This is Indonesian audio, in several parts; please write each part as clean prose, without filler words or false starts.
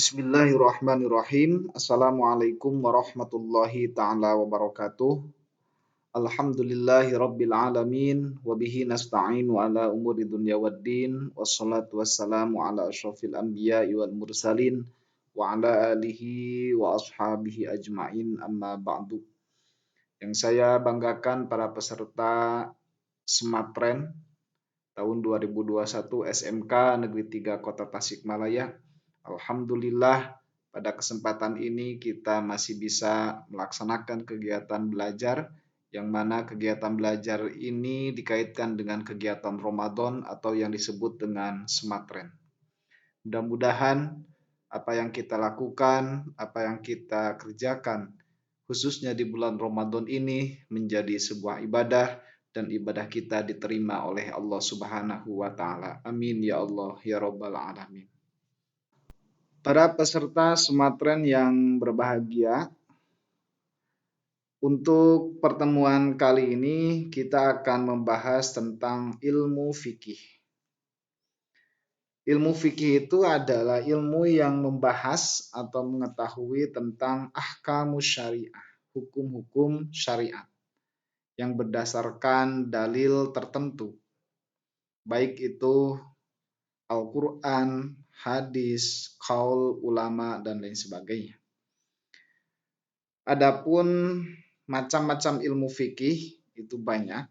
Bismillahirrahmanirrahim. Assalamualaikum warahmatullahi ta'ala wabarakatuh. Alhamdulillahi rabbil alamin. Wabihi nasta'inu ala umuri dunya waddin. Wassalatu wassalamu ala ashrafil anbiya wal mursalin. Wa ala alihi wa ashabihi ajma'in amma ba'du. Yang saya banggakan para peserta Sematren tahun 2021 SMK Negeri 3 Kota Tasikmalaya. Alhamdulillah pada kesempatan ini kita masih bisa melaksanakan kegiatan belajar yang mana kegiatan belajar ini dikaitkan dengan kegiatan Ramadan atau yang disebut dengan Sematren. Mudah-mudahan apa yang kita lakukan, apa yang kita kerjakan khususnya di bulan Ramadan ini menjadi sebuah ibadah dan ibadah kita diterima oleh Allah Subhanahu wa taala. Amin ya Allah ya rabbal alamin. Para peserta Sematren yang berbahagia, untuk pertemuan kali ini kita akan membahas tentang ilmu fikih. Ilmu fikih itu adalah ilmu yang membahas atau mengetahui tentang ahkamus syariah, hukum-hukum syariat yang berdasarkan dalil tertentu, baik itu Al-Quran, hadis, qaul ulama, dan lain sebagainya. Adapun macam-macam ilmu fikih itu banyak.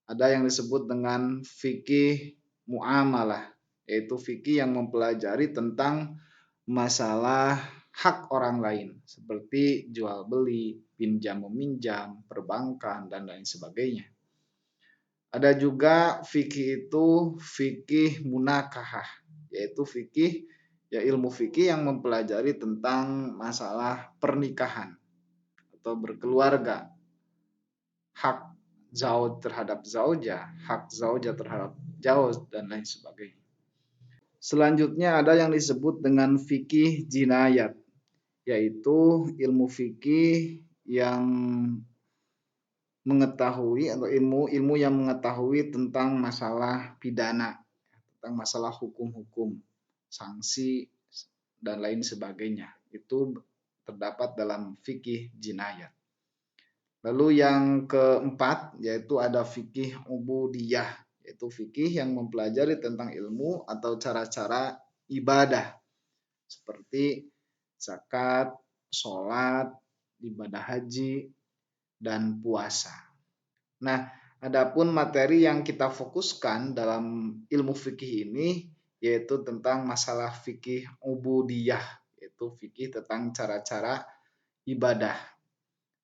Ada yang disebut dengan fikih muamalah, yaitu fikih yang mempelajari tentang masalah hak orang lain, seperti jual beli, pinjam meminjam, perbankan, dan lain sebagainya. Ada juga fikih itu fikih munakahah, yaitu fikih ilmu fikih yang mempelajari tentang masalah pernikahan atau berkeluarga, hak zauj terhadap zaujah, hak zaujah terhadap zauj, dan lain sebagainya. Selanjutnya ada yang disebut dengan fikih jinayat, yaitu ilmu fikih yang mengetahui atau ilmu yang mengetahui tentang masalah pidana, tentang masalah hukum-hukum, sanksi, dan lain sebagainya. Itu terdapat dalam fikih jinayat. Lalu yang keempat yaitu ada fikih ubudiyah, yaitu fikih yang mempelajari tentang ilmu atau cara-cara ibadah seperti zakat, sholat, ibadah haji, dan puasa. Nah, adapun materi yang kita fokuskan dalam ilmu fikih ini yaitu tentang masalah fikih ubudiyah, yaitu fikih tentang cara-cara ibadah.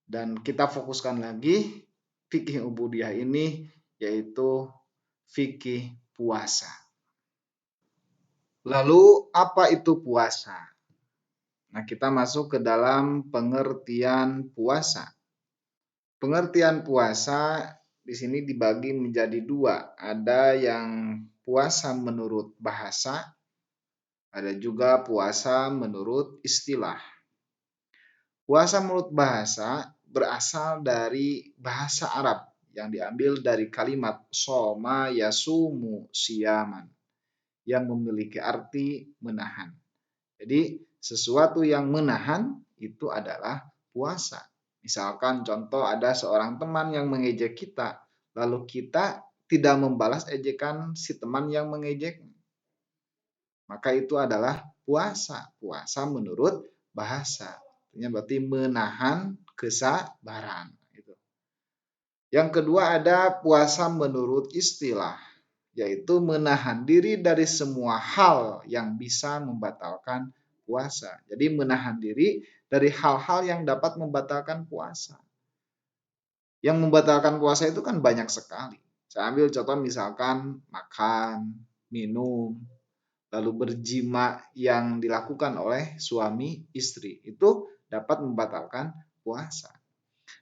Dan kita fokuskan lagi fikih ubudiyah ini yaitu fikih puasa. Lalu apa itu puasa? Nah, kita masuk ke dalam pengertian puasa. Pengertian puasa di sini dibagi menjadi dua. Ada yang puasa menurut bahasa, ada juga puasa menurut istilah. Puasa menurut bahasa berasal dari bahasa Arab yang diambil dari kalimat soma yasumu siyaman yang memiliki arti menahan. Jadi sesuatu yang menahan itu adalah puasa. Misalkan contoh ada seorang teman yang mengejek kita, lalu kita tidak membalas ejekan si teman yang mengejek. Maka itu adalah puasa. Puasa menurut bahasa. Artinya berarti menahan kesabaran. Yang kedua ada puasa menurut istilah, yaitu menahan diri dari semua hal yang bisa membatalkan puasa. Jadi menahan diri dari hal-hal yang dapat membatalkan puasa. Yang membatalkan puasa itu kan banyak sekali. Saya ambil contoh misalkan makan, minum, lalu berjima yang dilakukan oleh suami istri. Itu dapat membatalkan puasa.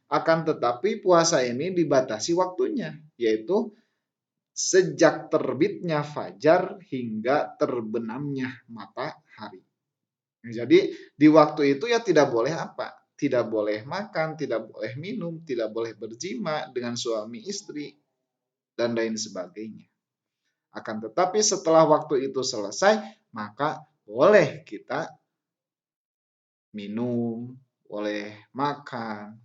Akan tetapi puasa ini dibatasi waktunya, yaitu sejak terbitnya fajar hingga terbenamnya matahari. Jadi di waktu itu ya tidak boleh apa? Tidak boleh makan, tidak boleh minum, tidak boleh berjima dengan suami istri, dan lain sebagainya. Akan tetapi setelah waktu itu selesai, maka boleh kita minum, boleh makan,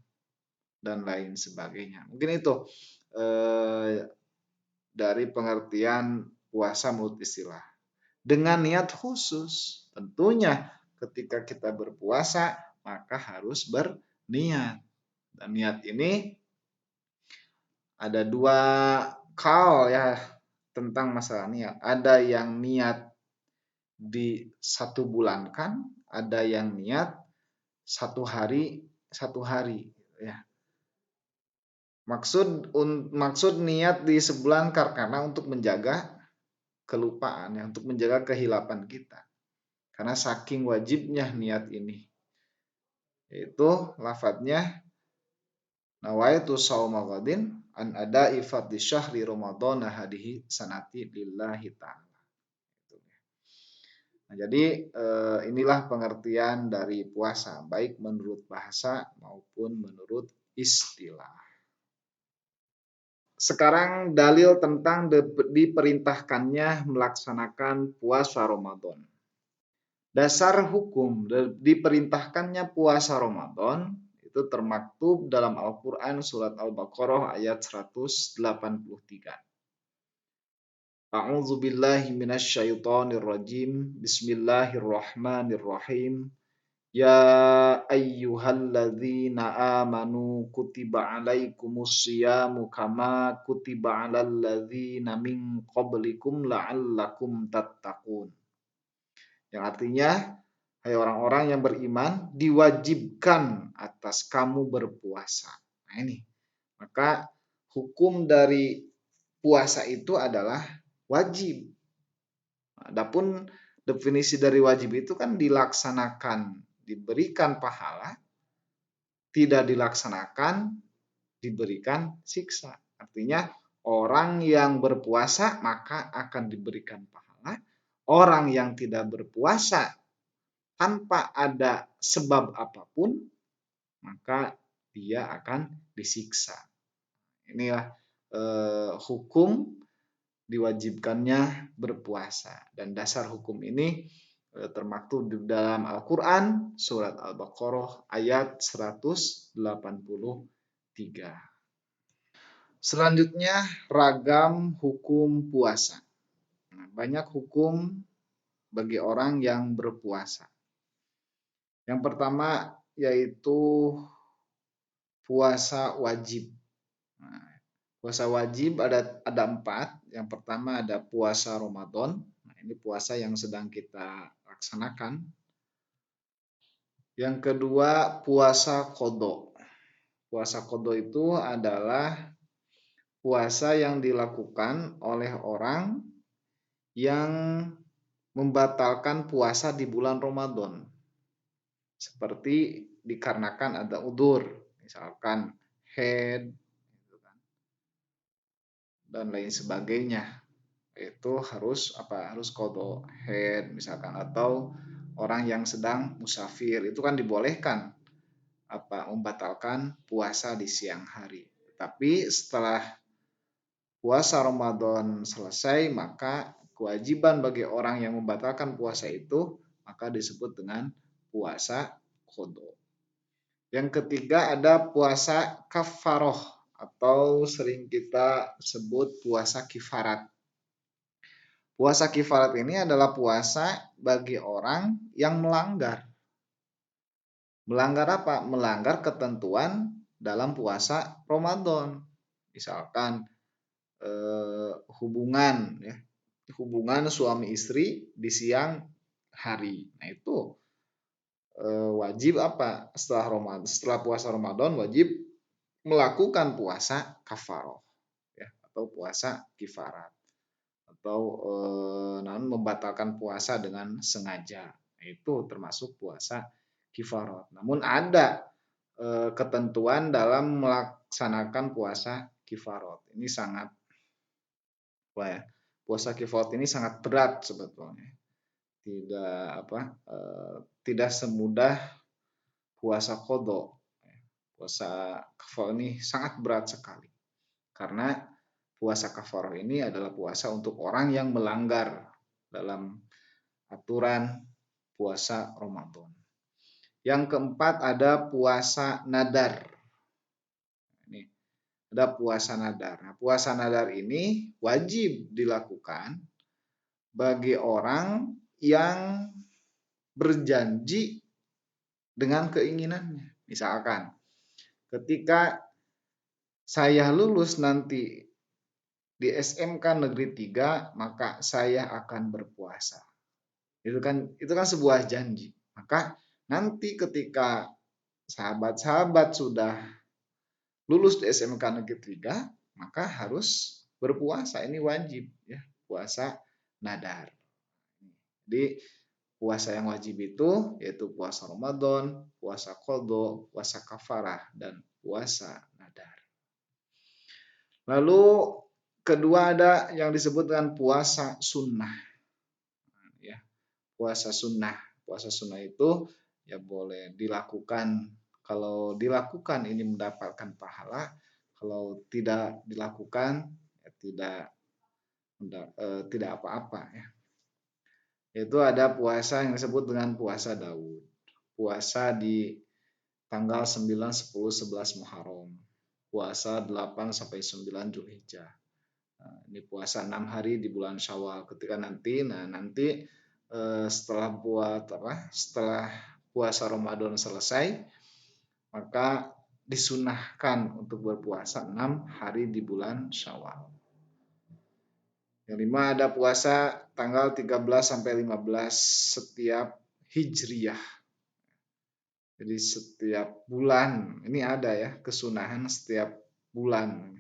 dan lain sebagainya. Mungkin itu dari pengertian puasa menurut istilah. Dengan niat khusus, tentunya ketika kita berpuasa maka harus berniat. Dan niat ini ada dua kal ya tentang masalah niat. Ada yang niat di 1 bulan, ada yang niat 1 hari ya. Maksud niat di sebulan karena untuk menjaga kelupaan ya, untuk menjaga kehilapan kita. Karena saking wajibnya niat ini. Itu lafadznya nawaitu shauma ghadin an ada'i fardhi syahri ramadhana hadihi sanati lillahi ta'ala. Nah, jadi inilah pengertian dari puasa, baik menurut bahasa maupun menurut istilah. Sekarang dalil tentang diperintahkannya melaksanakan puasa Ramadan. Dasar hukum diperintahkannya puasa Ramadan itu termaktub dalam Al-Quran surat Al-Baqarah ayat 183. A'udzu billahi minasyaitonir rajim. Bismillahirrahmanirrahim. Ya ayyuhalladzina amanu kutiba alaikumus syiyamu kama kutiba alal ladzina min qablikum la'allakum tattaqun. Yang artinya, hai orang-orang yang beriman, diwajibkan atas kamu berpuasa. Nah ini, maka hukum dari puasa itu adalah wajib. Adapun definisi dari wajib itu kan dilaksanakan, diberikan pahala, tidak dilaksanakan, diberikan siksa. Artinya orang yang berpuasa maka akan diberikan pahala, orang yang tidak berpuasa tanpa ada sebab apapun maka dia akan disiksa. Inilah hukum diwajibkannya berpuasa, dan dasar hukum ini termaktub di dalam Al-Quran surat Al-Baqarah ayat 183. Selanjutnya ragam hukum puasa. Banyak hukum bagi orang yang berpuasa. Yang pertama yaitu puasa wajib. Puasa wajib ada 4. Yang pertama ada puasa Ramadan. Nah, ini puasa yang sedang kita laksanakan. Yang kedua puasa qadha. Puasa qadha itu adalah puasa yang dilakukan oleh orang yang membatalkan puasa di bulan Ramadan. Seperti dikarenakan ada udzur, misalkan haid dan lain sebagainya. Itu harus qadha haid misalkan, atau orang yang sedang musafir itu kan dibolehkan membatalkan puasa di siang hari. Tapi setelah puasa Ramadan selesai maka kewajiban bagi orang yang membatalkan puasa itu maka disebut dengan puasa qadha. Yang ketiga ada puasa kafaroh atau sering kita sebut puasa kifarat. Puasa kifarat ini adalah puasa bagi orang yang melanggar. Melanggar apa? Melanggar ketentuan dalam puasa Ramadan. Misalkan hubungan suami istri di siang hari. Nah itu wajib setelah puasa Ramadan wajib melakukan puasa kafaroh ya, atau puasa kifarat, atau membatalkan puasa dengan sengaja. Nah, itu termasuk puasa kifarat. Namun ada ketentuan dalam melaksanakan puasa kifarat. Ini sangat puasa kifarat ini sangat berat sebetulnya. Tidak semudah puasa qadha. Puasa kafarah ini sangat berat sekali. Karena puasa kafarah ini adalah puasa untuk orang yang melanggar dalam aturan puasa Ramadan. Yang keempat ada puasa nadar. Ini ada puasa nadar. Nah, puasa nadar ini wajib dilakukan bagi orang yang berjanji dengan keinginannya. Misalkan ketika saya lulus nanti di SMK Negeri 3, maka saya akan berpuasa. Itu kan sebuah janji. Maka nanti ketika sahabat-sahabat sudah lulus di SMK Negeri 3, maka harus berpuasa. Ini wajib ya, puasa nadar. Jadi puasa yang wajib itu yaitu puasa Ramadan, puasa qadha, puasa kafarah, dan puasa nadar. Lalu kedua ada yang disebut dengan puasa sunnah. Ya, puasa sunnah. Puasa sunnah itu ya boleh dilakukan. Kalau dilakukan ini mendapatkan pahala. Kalau tidak dilakukan ya tidak apa-apa ya. Yaitu ada puasa yang disebut dengan puasa Daud. Puasa di tanggal 9, 10, 11 Muharram. Puasa 8 sampai 9 Zulhijjah. Nah, ini puasa 6 hari di bulan Syawal. Ketika nanti setelah setelah puasa Ramadan selesai, maka disunahkan untuk berpuasa 6 hari di bulan Syawal. Yang lima ada puasa tanggal 13 sampai 15 setiap Hijriyah. Jadi setiap bulan ini ada ya kesunahan setiap bulan,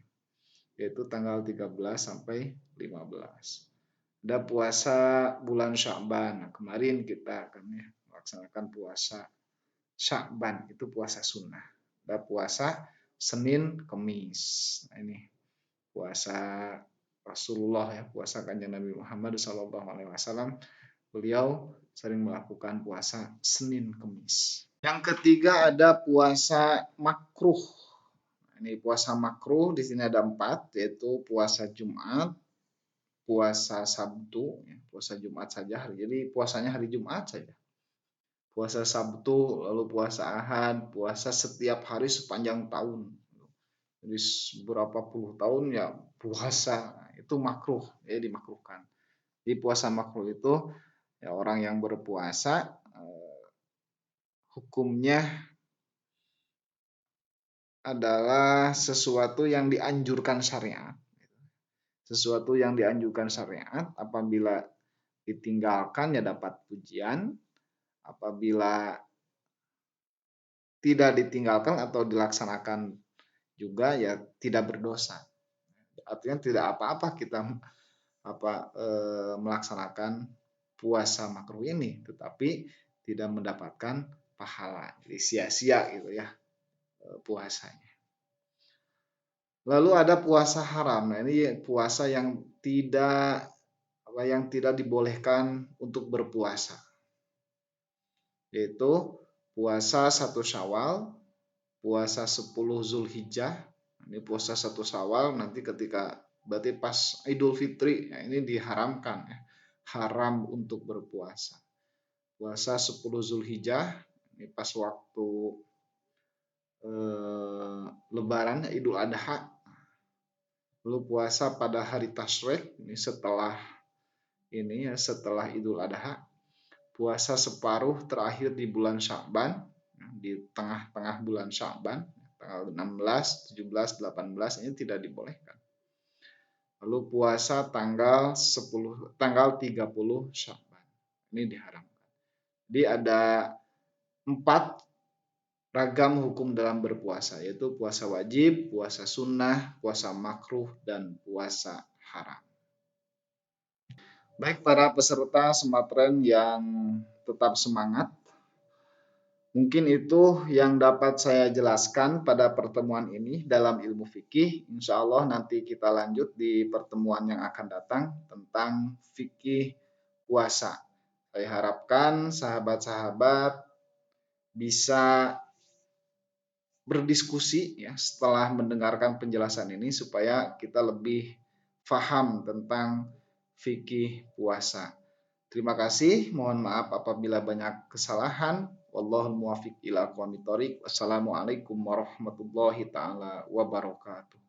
yaitu tanggal 13 sampai 15. Ada puasa bulan Sya'ban. Nah, kemarin kita akan ya, melaksanakan puasa Sya'ban, itu puasa sunnah. Ada puasa Senin Kemis. Nah, ini puasa Rasulullah ya, puasa Kanjeng Nabi Muhammad SAW. Beliau sering melakukan puasa Senin Kemis. Yang ketiga ada puasa makruh. Ini puasa makruh di sini ada 4, yaitu puasa Jumat, puasa Sabtu, puasa Jumat saja. Jadi puasanya hari Jumat saja. Puasa Sabtu, lalu puasa Ahad, puasa setiap hari sepanjang tahun. Jadi beberapa puluh tahun ya puasa, itu makruh, ya dimakruhkan. Di puasa makruh itu ya orang yang berpuasa hukumnya adalah sesuatu yang dianjurkan syariat. Sesuatu yang dianjurkan syariat apabila ditinggalkan ya dapat pujian, apabila tidak ditinggalkan atau dilaksanakan juga ya tidak berdosa. Artinya tidak apa-apa kita melaksanakan puasa makruh ini, tetapi tidak mendapatkan pahala, jadi sia-sia gitu ya puasanya. Lalu ada puasa haram. Nah, ini puasa yang tidak dibolehkan untuk berpuasa, yaitu puasa 1 Syawal, puasa 10 Zulhijjah. Ini puasa 1 Syawal nanti ketika berarti pas Idul Fitri, ya ini diharamkan ya. Haram untuk berpuasa. Puasa 10 Zulhijjah ini pas waktu Lebaran Idul Adha. Lalu puasa pada hari Tasyrik ini setelah Idul Adha. Puasa separuh terakhir di bulan Sya'ban, di tengah-tengah bulan Sya'ban, tanggal 16, 17, 18 ini tidak dibolehkan. Lalu puasa tanggal 30 Sya'ban. Ini diharamkan. Jadi ada 4 ragam hukum dalam berpuasa, yaitu puasa wajib, puasa sunnah, puasa makruh, dan puasa haram. Baik para peserta Sematren yang tetap semangat, mungkin itu yang dapat saya jelaskan pada pertemuan ini dalam ilmu fikih. Insya Allah nanti kita lanjut di pertemuan yang akan datang tentang fikih puasa. Saya harapkan sahabat-sahabat bisa berdiskusi ya setelah mendengarkan penjelasan ini supaya kita lebih paham tentang fikih puasa. Terima kasih. Mohon maaf apabila banyak kesalahan. Wallahul muwaffiq ila aqwamit thoriq. Wassalamualaikum warahmatullahi taala wabarakatuh.